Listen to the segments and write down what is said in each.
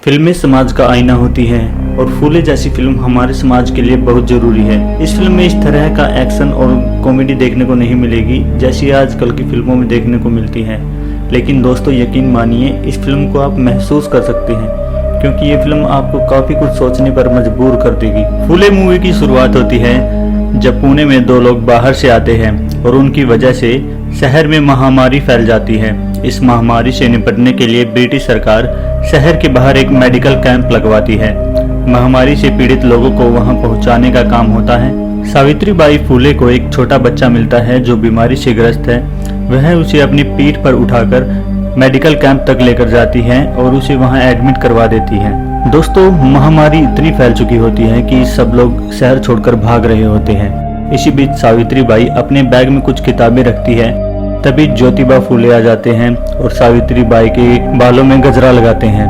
फिल्में समाज का आईना होती हैं और फूले जैसी फिल्म हमारे समाज के लिए बहुत जरूरी है। इस फिल्म में इस तरह का एक्शन और कॉमेडी देखने को नहीं मिलेगी जैसी आजकल की फिल्मों में देखने को मिलती है। लेकिन दोस्तों यकीन मानिए इस फिल्म को आप महसूस कर सकते हैं क्योंकि ये फिल्म आपको काफी कुछ सोचने पर मजबूर कर देगी। फूले मूवी की शुरुआत होती है जब पुणे में दो लोग बाहर से आते हैं और उनकी वजह से शहर में महामारी फैल जाती है। इस महामारी से निपटने के लिए ब्रिटिश सरकार शहर के बाहर एक मेडिकल कैंप लगवाती है। महामारी से पीड़ित लोगों को वहां पहुंचाने का काम होता है। सावित्री बाई फूले को एक छोटा बच्चा मिलता है जो बीमारी से ग्रस्त है। वह उसे अपनी पीठ पर उठाकर मेडिकल कैंप तक लेकर जाती है और उसे वहां एडमिट करवा देती है। दोस्तों महामारी इतनी फैल चुकी होती है कि सब लोग शहर छोड़कर भाग रहे होते हैं। इसी बीच सावित्री बाई अपने बैग में कुछ किताबें रखती है। तभी ज्योतिबा फूले आ जाते हैं और सावित्री बाई के बालों में गजरा लगाते हैं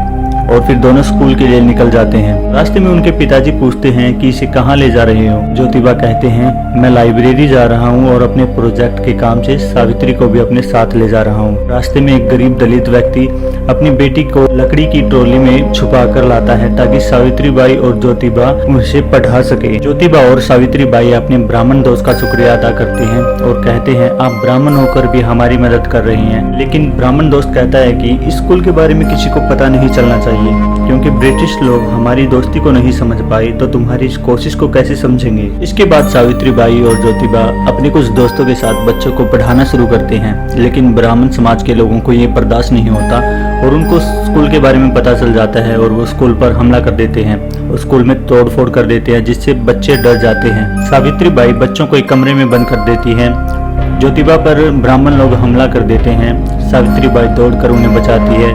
और फिर दोनों स्कूल के लिए निकल जाते हैं। रास्ते में उनके पिताजी पूछते हैं कि इसे कहाँ ले जा रहे हो। ज्योतिबा कहते हैं मैं लाइब्रेरी जा रहा हूँ और अपने प्रोजेक्ट के काम से सावित्री को भी अपने साथ ले जा रहा हूँ। रास्ते में एक गरीब दलित व्यक्ति अपनी बेटी को लकड़ी की ट्रॉली में छुपा कर लाता है ताकि सावित्री बाई और ज्योतिबा उसे पढ़ा सके। ज्योतिबा और सावित्री बाई अपने ब्राह्मण दोस्त का शुक्रिया अदा करते हैं और कहते हैं आप ब्राह्मण होकर भी हमारी मदद कर रही हैं। लेकिन ब्राह्मण दोस्त कहता है कि स्कूल के बारे में किसी को पता नहीं चलना चाहिए क्योंकि ब्रिटिश लोग हमारी दोस्ती को नहीं समझ पाए तो तुम्हारी इस कोशिश को कैसे समझेंगे। इसके बाद सावित्री बाई और ज्योतिबा अपने कुछ दोस्तों के साथ बच्चों को पढ़ाना शुरू करते हैं। लेकिन ब्राह्मण समाज के लोगों को ये बर्दाश्त नहीं होता और उनको स्कूल के बारे में पता चल जाता है और वो स्कूल पर हमला कर देते हैं और स्कूल में तोड़फोड़ कर देते हैं जिससे बच्चे डर जाते हैं। सावित्री बाई बच्चों को एक कमरे में बंद कर देती है। ज्योतिबा पर ब्राह्मण लोग हमला कर देते हैं। सावित्री बाई दौड़कर उन्हें बचाती है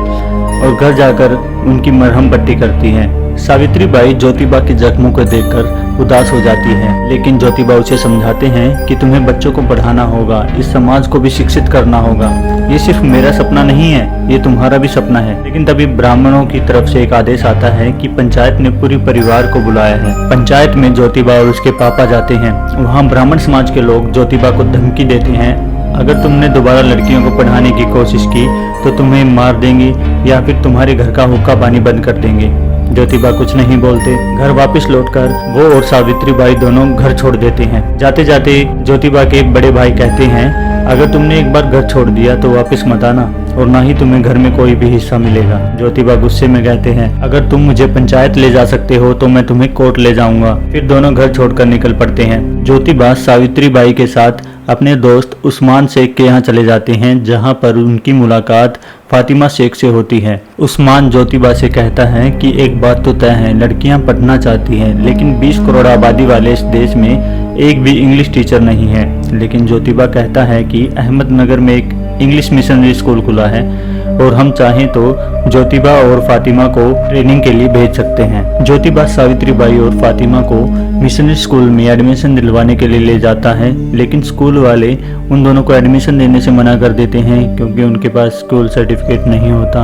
और घर जाकर उनकी मरहम पट्टी करती है। सावित्री बाई ज्योतिबा के जख्मों को देखकर उदास हो जाती है लेकिन ज्योतिबा उसे समझाते हैं कि तुम्हें बच्चों को पढ़ाना होगा, इस समाज को भी शिक्षित करना होगा। ये सिर्फ मेरा सपना नहीं है, ये तुम्हारा भी सपना है। लेकिन तभी ब्राह्मणों की तरफ से एक आदेश आता है कि पंचायत ने पूरी परिवार को बुलाया है। पंचायत में ज्योतिबा और उसके पापा जाते हैं। वहाँ ब्राह्मण समाज के लोग ज्योतिबा को धमकी देते हैं अगर तुमने दोबारा लड़कियों को पढ़ाने की कोशिश की तो तुम्हें मार देंगे या फिर तुम्हारे घर का हुक्का पानी बंद कर देंगे। ज्योतिबा कुछ नहीं बोलते। घर वापस लौटकर वो और सावित्री बाई दोनों घर छोड़ देते हैं। जाते जाते ज्योतिबा के बड़े भाई कहते हैं अगर तुमने एक बार घर छोड़ दिया तो वापस मत आना और ना ही तुम्हें घर में कोई भी हिस्सा मिलेगा। ज्योतिबा गुस्से में कहते हैं अगर तुम मुझे पंचायत ले जा सकते हो तो मैं तुम्हें कोर्ट ले जाऊंगा। फिर दोनों घर छोड़कर निकल पड़ते हैं। ज्योतिबा सावित्री बाई के साथ अपने दोस्त उस्मान शेख के यहाँ चले जाते हैं जहाँ पर उनकी मुलाकात फातिमा शेख से होती है। उस्मान ज्योतिबा से कहता है कि एक बात तो तय है, लड़कियां पढ़ना चाहती हैं लेकिन 20 करोड़ आबादी वाले इस देश में एक भी इंग्लिश टीचर नहीं है। लेकिन ज्योतिबा कहता है कि अहमदनगर में एक इंग्लिश मिशनरी स्कूल खुला है और हम चाहें तो ज्योतिबा और फातिमा को ट्रेनिंग के लिए भेज सकते हैं। ज्योतिबा सावित्री बाई और फातिमा को मिशनरी स्कूल में एडमिशन दिलवाने के लिए ले जाता है लेकिन स्कूल वाले उन दोनों को एडमिशन देने से मना कर देते हैं क्योंकि उनके पास स्कूल सर्टिफिकेट नहीं होता।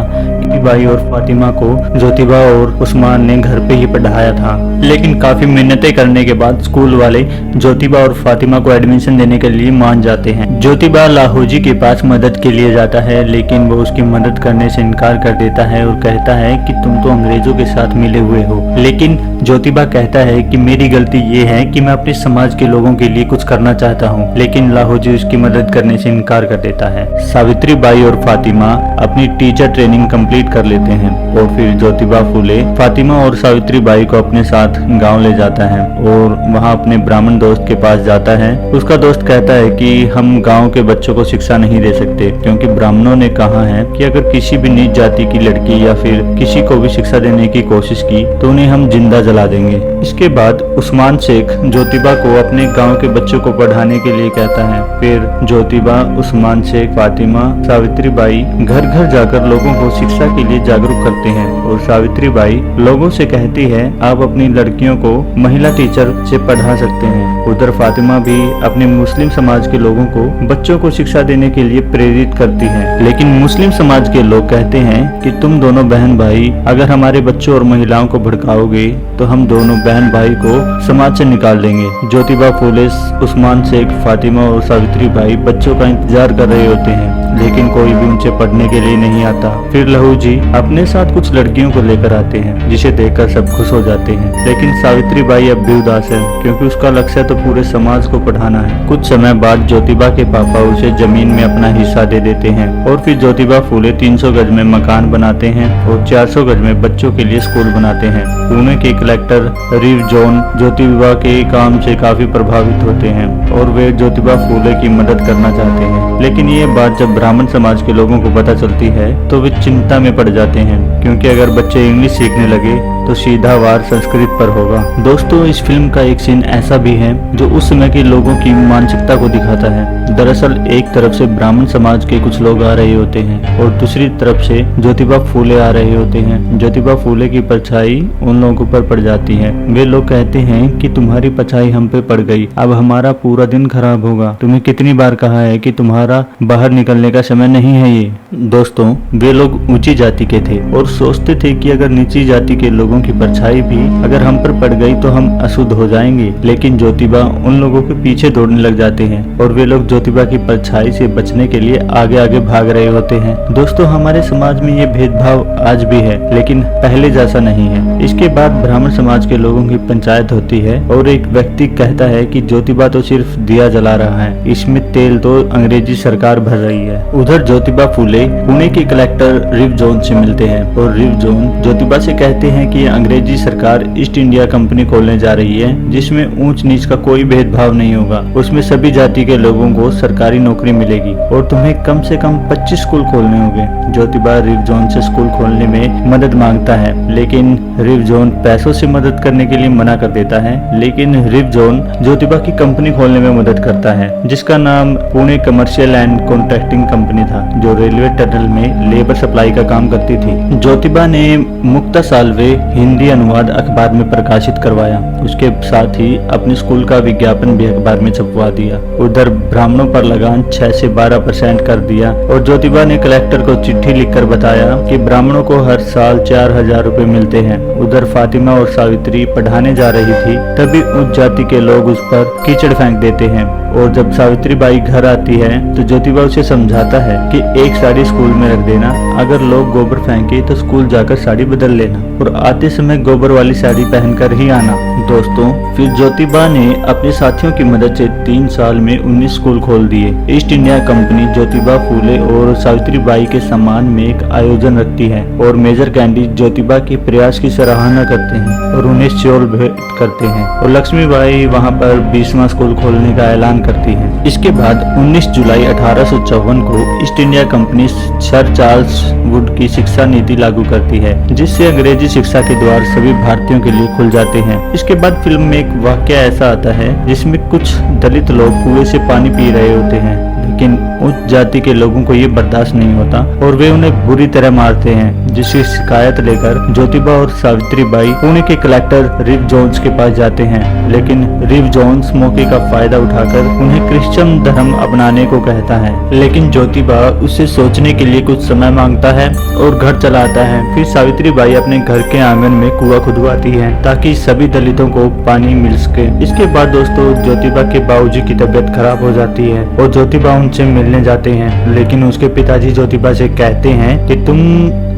बाई और फातिमा को ज्योतिबा और उस्मान ने घर पे ही पढ़ाया था। लेकिन काफी मिन्नतें करने के बाद स्कूल वाले ज्योतिबा और फातिमा को एडमिशन देने के लिए मान जाते हैं। ज्योतिबा लाहौजी के पास मदद के लिए जाता है लेकिन वो उसकी मदद करने से इनकार कर देता है और कहता है कि तुम तो अंग्रेजों के साथ मिले हुए हो। लेकिन ज्योतिबा कहता है कि मेरी गलती ये है कि मैं अपने समाज के लोगों के लिए कुछ करना चाहता हूँ। लेकिन लाहौजी उसकी मदद करने से इनकार कर देता है। सावित्री बाई और फातिमा अपनी टीचर ट्रेनिंग कंप्लीट कर लेते हैं और फिर ज्योतिबा फूले फातिमा और सावित्री बाई को अपने साथ गांव ले जाता है और वहां अपने ब्राह्मण दोस्त के पास जाता है। उसका दोस्त कहता है कि हम गांव के बच्चों को शिक्षा नहीं दे सकते क्योंकि ब्राह्मणों ने कहा है कि अगर किसी भी नीच जाति की लड़की या फिर किसी को भी शिक्षा देने की कोशिश की तो उन्हें हम जिंदा जला देंगे। इसके बाद उस्मान शेख ज्योतिबा को अपने गाँव के बच्चों को पढ़ाने के लिए कहता है। फिर ज्योतिबा, उस्मान शेख, फातिमा, सावित्री बाई घर घर जाकर लोगों को शिक्षा के लिए जागरूक करते हैं और सावित्री बाई लोगों से कहती है आप अपनी लड़कियों को महिला टीचर से पढ़ा सकते हैं। उधर फातिमा भी अपने मुस्लिम समाज के लोगों को बच्चों को शिक्षा देने के लिए प्रेरित करती है। लेकिन मुस्लिम समाज के लोग कहते हैं कि तुम दोनों बहन भाई अगर हमारे बच्चों और महिलाओं को भड़काओगे तो हम दोनों बहन भाई को समाज से निकाल देंगे। ज्योतिबा फूले, उस्मान शेख, फातिमा और सावित्री बाई बच्चों का इंतजार कर रहे होते हैं लेकिन कोई भी उनसे पढ़ने के लिए नहीं आता। फिर लहू जी अपने साथ कुछ लड़कियों को लेकर आते हैं, जिसे देखकर सब खुश हो जाते हैं। लेकिन सावित्री बाई अब भी उदास है, क्योंकि उसका लक्ष्य तो पूरे समाज को पढ़ाना है। कुछ समय बाद ज्योतिबा के पापा उसे जमीन में अपना हिस्सा दे देते हैं और फिर ज्योतिबा फूले 300 गज में मकान बनाते हैं और 400 गज में बच्चों के लिए स्कूल बनाते हैं। पुणे के कलेक्टर रिव जॉन ज्योतिबा के काम से काफी प्रभावित होते हैं और वे ज्योतिबा फूले की मदद करना चाहते हैं। लेकिन ये बात जब ब्राह्मण समाज के लोगों को पता चलती है तो वे चिंता में पड़ जाते हैं, क्योंकि अगर बच्चे इंग्लिश सीखने लगे तो सीधा वार संस्कृत पर होगा। दोस्तों, इस फिल्म का एक सीन ऐसा भी है जो उस समय के लोगों की मानसिकता को दिखाता है। दरअसल एक तरफ से ब्राह्मण समाज के कुछ लोग आ रहे होते हैं और दूसरी तरफ से ज्योतिबा फूले आ रहे होते हैं। ज्योतिबा फूले की परछाई उन लोगों पर पड़ जाती है। वे लोग कहते हैं कि तुम्हारी परछाई हम पे पड़ गई, अब हमारा पूरा दिन खराब होगा। तुम्हें कितनी बार कहा है कि तुम्हारा बाहर निकलने का समय नहीं है ये। दोस्तों, वे लोग ऊंची जाति के थे और सोचते थे कि अगर नीची जाति के लोगों की परछाई भी अगर हम पर पड़ गई तो हम अशुद्ध हो जाएंगे। लेकिन ज्योतिबा उन लोगों के पीछे दौड़ने लग जाते हैं और वे लोग ज्योतिबा की परछाई से बचने के लिए आगे आगे भाग रहे होते हैं। दोस्तों, हमारे समाज में ये भेदभाव आज भी है, लेकिन पहले जैसा नहीं है। इसके बाद ब्राह्मण समाज के लोगों की पंचायत होती है और एक व्यक्ति कहता है कि ज्योतिबा तो सिर्फ दिया जला रहा है, इसमें तेल तो अंग्रेजी सरकार भर रही है। उधर ज्योतिबा फूले पुणे के कलेक्टर रिव जॉन से मिलते हैं और रिव जॉन ज्योतिबा से कहते हैं कि अंग्रेजी सरकार ईस्ट इंडिया कंपनी खोलने जा रही है, जिसमें ऊंच नीच का कोई भेदभाव नहीं होगा। उसमें सभी जाति के लोगों को सरकारी नौकरी मिलेगी और तुम्हें कम से कम 25 स्कूल खोलने होंगे। ज्योतिबा रिव जॉन से स्कूल खोलने में मदद मांगता है, लेकिन रिव जॉन पैसों से मदद करने के लिए मना कर देता है। लेकिन रिव जॉन ज्योतिबा की कंपनी खोलने में मदद करता है, जिसका नाम Pune commercial and contracting company था, जो रेलवे टनल में लेबर सप्लाई का काम करती थी। ज्योतिबा ने मुक्ता साल्वे हिंदी अनुवाद अखबार में प्रकाशित करवाया। उसके साथ ही अपने स्कूल का विज्ञापन भी अखबार में छपवा दिया। उधर ब्राह्मणों पर लगान 6 से 12% कर दिया और ज्योतिबा ने कलेक्टर को चिट्ठी लिखकर बताया कि ब्राह्मणों को हर साल 4000 रुपए मिलते हैं। उधर फातिमा और सावित्री पढ़ाने जा रही थी, तभी उच्च जाति के लोग उस पर कीचड़ फेंक देते हैं और जब सावित्री बाई घर आती है तो ज्योतिबा उसे समझाता है कि एक साड़ी स्कूल में रख देना, अगर लोग गोबर फेंके तो स्कूल जाकर साड़ी बदल लेना और आते समय गोबर वाली साड़ी पहनकर ही आना। दोस्तों, फिर ज्योतिबा ने अपने साथियों की मदद से 3 साल में 19 स्कूल खोल दिए। East India company Jyotiba Phule और सावित्री बाई के सम्मान में एक आयोजन रखती है और मेजर कैंडी ज्योतिबा के प्रयास की सराहना करते हैं और उन्हें शॉल भेंट करते हैं और लक्ष्मी बाई वहाँ पर 20वां स्कूल खोलने का ऐलान करती है। इसके बाद 19 जुलाई 1854 को east India company sir Charles Wood की शिक्षा नीति लागू करती है, जिससे अंग्रेजी शिक्षा के द्वार सभी भारतीयों के लिए खुल जाते हैं। इसके बाद फिल्म में एक वाक्य ऐसा आता है जिसमें कुछ दलित लोग कुएं से पानी पी रहे होते हैं, लेकिन उच्च जाति के लोगों को ये बर्दाश्त नहीं होता और वे उन्हें बुरी तरह मारते हैं, जिसकी शिकायत लेकर ज्योतिबा और सावित्री बाई पुणे के कलेक्टर रिव जोन्स के पास जाते हैं। लेकिन रिव जोन्स मौके का फायदा उठाकर उन्हें क्रिश्चियन धर्म अपनाने को कहता है, लेकिन ज्योतिबा उससे सोचने के लिए कुछ समय मांगता है और घर चला आता है। फिर सावित्री बाई अपने घर के आंगन में कुआं खुदवाती है ताकि सभी दलितों को पानी मिल सके। इसके बाद दोस्तों, ज्योतिबा के बाबूजी की तबीयत खराब हो जाती है और ज्योतिबा उनसे मिलने जाते हैं, लेकिन उसके पिताजी ज्योतिबा से कहते हैं कि तुम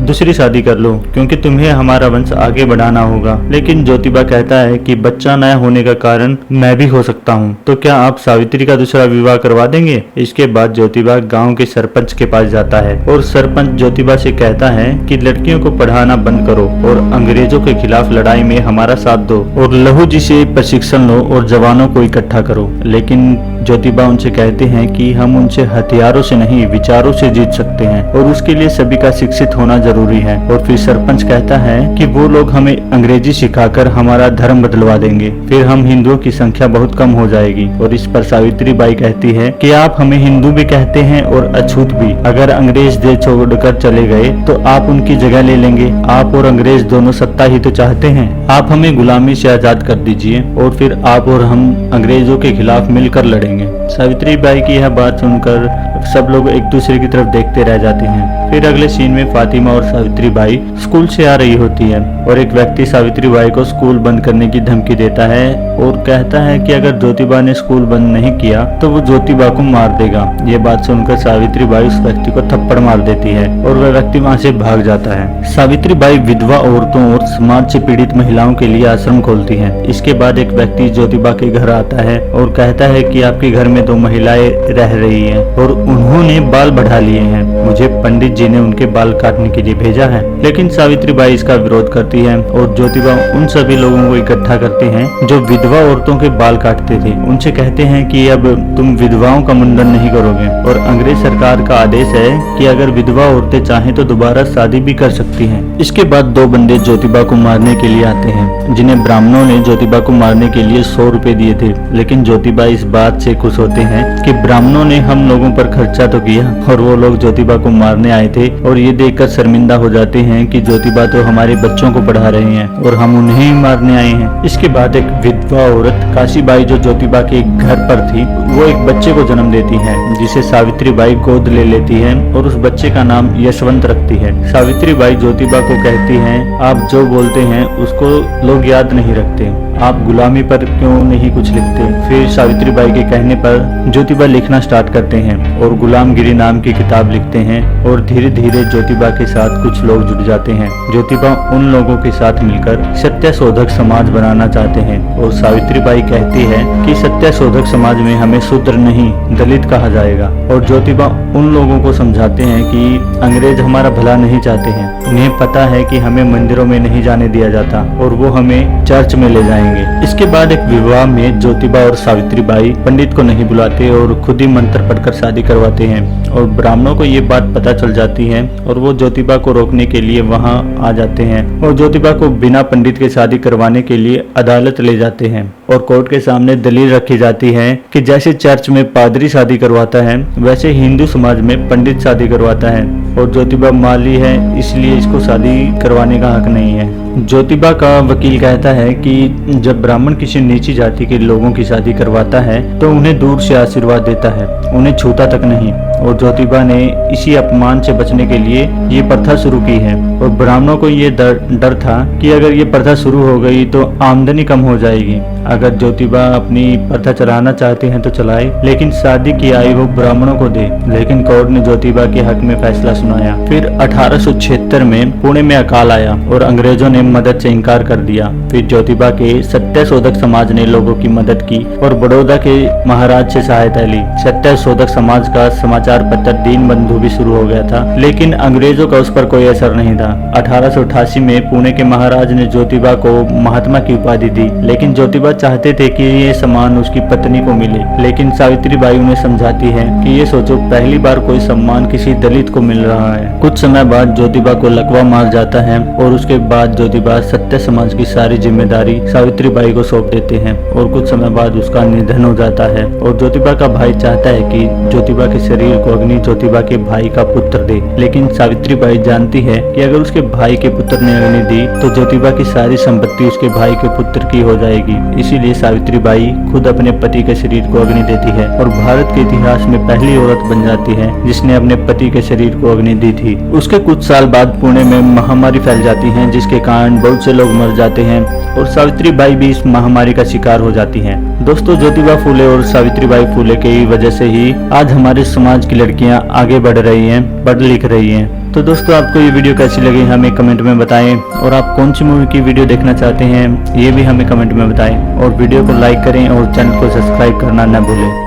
दूसरी शादी कर लो, क्योंकि तुम्हें हमारा वंश आगे बढ़ाना होगा। लेकिन ज्योतिबा कहता है कि बच्चा न होने का कारण मैं भी हो सकता हूँ, तो क्या आप सावित्री का दूसरा विवाह करवा देंगे। इसके बाद ज्योतिबा गांव के सरपंच के पास जाता है और सरपंच ज्योतिबा से कहता है कि लड़कियों को पढ़ाना बंद करो और अंग्रेजों के खिलाफ लड़ाई में हमारा साथ दो और लहू जी से प्रशिक्षण लो और जवानों को इकट्ठा करो। लेकिन ज्योतिबा उनसे कहते हैं कि हम उनसे हथियारों से नहीं, विचारों से जीत सकते हैं और उसके लिए सभी का शिक्षित होना जरूरी है। और फिर सरपंच कहता है कि वो लोग हमें अंग्रेजी सिखाकर हमारा धर्म बदलवा देंगे, फिर हम हिंदुओं की संख्या बहुत कम हो जाएगी। और इस पर सावित्री बाई कहती है कि आप हमें हिंदू भी कहते हैं और अछूत भी, अगर अंग्रेज देश छोड़कर चले गए तो आप उनकी जगह ले लेंगे। आप और अंग्रेज दोनों सत्ता ही तो चाहते हैं, आप हमें गुलामी से आजाद कर दीजिए और फिर आप और हम अंग्रेजों के खिलाफ मिलकर लड़ेंगे। सावित्री बाई की यह बात सुनकर तक सब लोग एक दूसरे की तरफ देखते रह जाते हैं। फिर अगले सीन में फातिमा और सावित्री बाई स्कूल से आ रही होती है और एक व्यक्ति सावित्री बाई को स्कूल बंद करने की धमकी देता है और कहता है कि अगर ज्योतिबा ने स्कूल बंद नहीं किया तो वो ज्योतिबा को मार देगा। ये बात सुनकर सावित्री बाई उस व्यक्ति को थप्पड़ मार देती है और वह व्यक्ति वहाँ से भाग जाता है। सावित्री बाई विधवा औरतों और समाज से पीड़ित महिलाओं के लिए आश्रम खोलती है। इसके बाद एक व्यक्ति ज्योतिबा के घर आता है और कहता है कि आपके घर में 2 महिलाएं रह रही हैं और उन्होंने बाल बढ़ा लिए हैं, मुझे पंडित जी ने उनके बाल काटने के लिए भेजा है। लेकिन सावित्री बाई इसका विरोध करती है और ज्योतिबा उन सभी लोगों को इकट्ठा करते हैं जो विधवा औरतों के बाल काटते थे। उनसे कहते हैं कि अब तुम विधवाओं का मुंडन नहीं करोगे और अंग्रेज सरकार का आदेश है कि अगर विधवा औरतें चाहें तो दोबारा शादी भी कर सकती हैं। इसके बाद 2 बंदे ज्योतिबा को मारने के लिए आते हैं, जिन्हें ब्राह्मणों ने ज्योतिबा को मारने के लिए 100 रुपए दिए थे। लेकिन ज्योतिबा इस बात से खुश होते हैं कि ब्राह्मणों ने हम लोगों पर खर्चा तो किया और वो लोग ज्योतिबा को मारने आए थे, और ये देखकर शर्मिंदा हो जाते हैं कि ज्योतिबा तो हमारे बच्चों को पढ़ा रहे हैं और हम उन्हें ही मारने आए हैं। इसके बाद एक विधवा औरत काशीबाई जो ज्योतिबा के घर पर थी, वो एक बच्चे को जन्म देती है जिसे सावित्री बाई गोद ले लेती है और उस बच्चे का नाम यशवंत रखती है। सावित्री बाई ज्योतिबा को कहती हैं, आप जो बोलते हैं उसको लोग याद नहीं रखते, आप गुलामी पर क्यों नहीं कुछ लिखते। फिर सावित्री बाई के कहने पर ज्योतिबा लिखना स्टार्ट करते हैं और गुलामगिरी नाम की किताब लिखते हैं और धीरे धीरे ज्योतिबा के साथ कुछ लोग जुड़ जाते हैं। ज्योतिबा उन लोगों के साथ मिलकर सत्यशोधक समाज बनाना चाहते हैं और सावित्री बाई कहती है कि सत्यशोधक समाज में हमें शूद्र नहीं दलित कहा जाएगा। और ज्योतिबा उन लोगों को समझाते हैं कि अंग्रेज हमारा भला नहीं चाहते हैं, उन्हें पता है कि हमें मंदिरों में नहीं जाने दिया जाता और वो हमें चर्च में ले जाएंगे। इसके बाद एक विवाह में ज्योतिबा और सावित्री बाई पंडित को नहीं बुलाते और खुद ही मंत्र पढ़कर शादी करवाते हैं और ब्राह्मणों को ये बात पता चल जाती है और वो ज्योतिबा को रोकने के लिए वहां आ जाते हैं और ज्योतिबा को बिना पंडित के शादी करवाने के लिए अदालत ले जाते हैं और कोर्ट के सामने दलील रखी जाती है कि जैसे चर्च में पादरी शादी करवाता है वैसे हिंदू समाज में पंडित शादी करवाता है और ज्योतिबा माली है इसलिए इसको शादी करवाने का हक नहीं है। ज्योतिबा का वकील कहता है कि जब ब्राह्मण किसी नीची जाति के लोगों की शादी करवाता है तो उन्हें दूर से आशीर्वाद देता है, उन्हें छूता तक नहीं। और ज्योतिबा ने इसी अपमान से बचने के लिए ये प्रथा शुरू की है और ब्राह्मणों को ये डर था कि अगर ये प्रथा शुरू हो गई तो आमदनी कम हो जाएगी। अगर ज्योतिबा अपनी प्रथा चलाना चाहते हैं तो चलाए, लेकिन शादी की आयु वो ब्राह्मणों को दे। लेकिन कोर्ट ने ज्योतिबा के हक में फैसला सुनाया। फिर 1876 में पुणे में अकाल आया और अंग्रेजों ने मदद से इनकार कर दिया। फिर ज्योतिबा के सत्यशोधक समाज ने लोगों की मदद की और बड़ौदा के महाराज से सहायता ली। सत्यशोधक समाज का समाचार पत्र दीनबंधु भी शुरू हो गया था, लेकिन अंग्रेजों का उस पर कोई असर नहीं था। 1888 में पुणे के महाराज ने ज्योतिबा को महात्मा की उपाधि दी, लेकिन ज्योतिबा चाहते थे कि ये सम्मान उसकी पत्नी को मिले। लेकिन सावित्री बाई उन्हें समझाती है कि ये सोचो, पहली बार कोई सम्मान किसी दलित को मिल रहा है। कुछ समय बाद ज्योतिबा को लकवा मार जाता है और उसके बाद ज्योतिबा सत्य समाज की सारी जिम्मेदारी सावित्री बाई को सौंप देते हैं और कुछ समय बाद उसका निधन हो जाता है। और ज्योतिबा का भाई चाहता है कि ज्योतिबा के शरीर को अग्नि ज्योतिबा के भाई का पुत्र दे, लेकिन सावित्री बाई जानती है कि अगर उसके भाई के पुत्र ने अग्नि दी तो ज्योतिबा की सारी संपत्ति उसके भाई के पुत्र की हो जाएगी। इसीलिए सावित्री बाई खुद अपने पति के शरीर को अग्नि देती है और भारत के इतिहास में पहली औरत बन जाती है जिसने अपने पति के शरीर को अग्नि दी थी। उसके कुछ साल बाद पुणे में महामारी फैल जाती है जिसके कारण बहुत से लोग मर जाते हैं और सावित्री बाई भी इस महामारी का शिकार हो जाती हैं। दोस्तों, ज्योतिबा फूले और सावित्री बाई फूले की वजह से ही आज हमारे समाज की लड़कियां आगे बढ़ रही हैं, पढ़ लिख रही हैं। तो दोस्तों, आपको ये वीडियो कैसी लगी हमें कमेंट में बताएं और आप कौन सी मूवी की वीडियो देखना चाहते हैं ये भी हमें कमेंट में बताएं और वीडियो को लाइक करें और चैनल को सब्सक्राइब करना न भूलें।